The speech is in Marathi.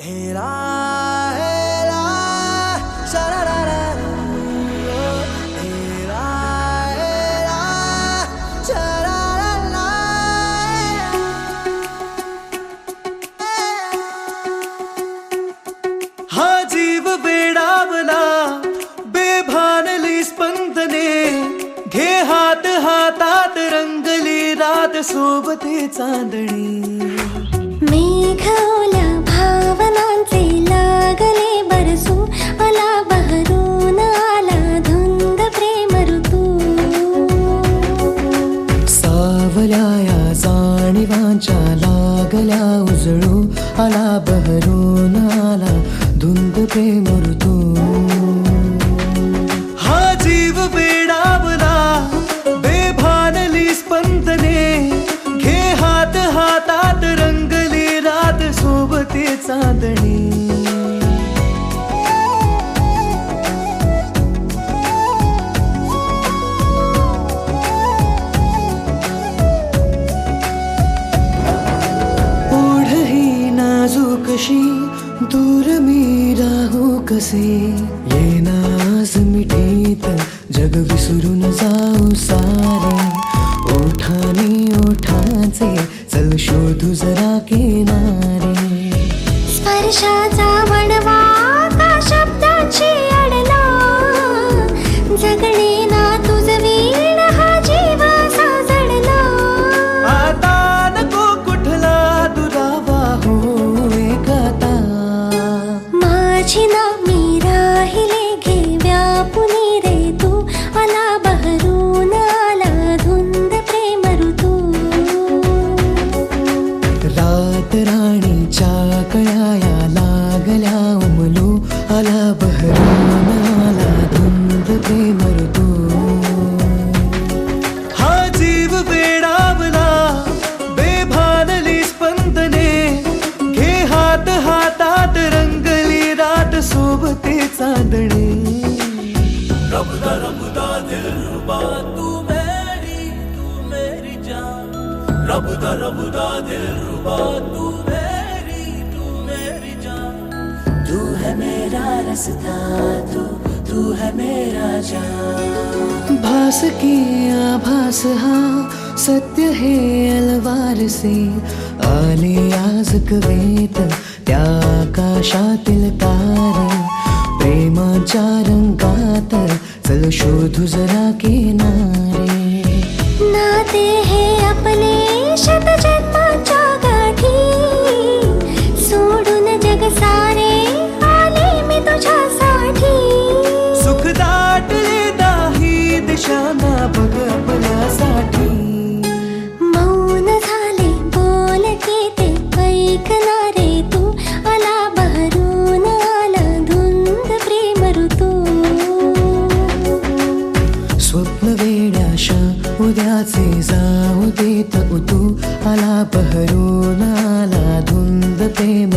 हेला हेला शरारारा हेला हेला शरारारा हा जीव वेडावला बेभानली स्पंदने घे हात हातात रंगली रात सोबते चांदणी मेघवल्या भावनांचे लागले बरसू आला बहरून आला धुंद प्रेम ऋतू सावल्या या जाणीवांच्या लागल्या उजळू आला बहरून आला धुंद प्रेम ऋतू हा जीव वेडावला बेभानली स्पंदने घे हात हातात रंगली रात सोबते चांदणी ओढ ही नाजूकशी दूर मी राहू कसे येना आज मिठीत जग विसरून जाऊ सारे ओठानी ओठांचे चल शोधू जरा किनारे स्पर्शाचा वणवा का शब्दाची अडला जगणे ना तुझ वीण हा जीव साजडला आता नको कुठला दुरावा हो एकाता माझी ना मी राहिले घे व्यापुनी रे तू आला बहरून आला धुंद प्रेम ऋतू रात राणीच्या कळ्या लागल्या उमलू आला बहरून आला धुंद प्रेम ऋतू हा जीव वेडावला बेभानली स्पंदने घे हात हातात रंगली रात सोबते चांदणे रबदा दिल रुबा तू मेरी जान रबदा दिल रुबा तू मेरी जान तू है मेरा रास्ता तू है मेरा जान भास की आभास हा सत्य है अलवार से आले आज कवेत त्या आकाशातील तारे प्रेमाच्या रंगात चल शोधू जरा किनारे नाते हे आपले शतजन्माच्या गाठी सोडून जग सारे आले मी तुझ्यासाठी सुख दाटले दाही दिशांना बघ आपल्यासाठी मौन झाले बोलते ते ऐकणारे तू आला बहरून आला धुंद प्रेम ऋतू स्वप्न वेड्याशा उद्याचे जाऊ देत उतू आला बहरून आला धुंद प्रेम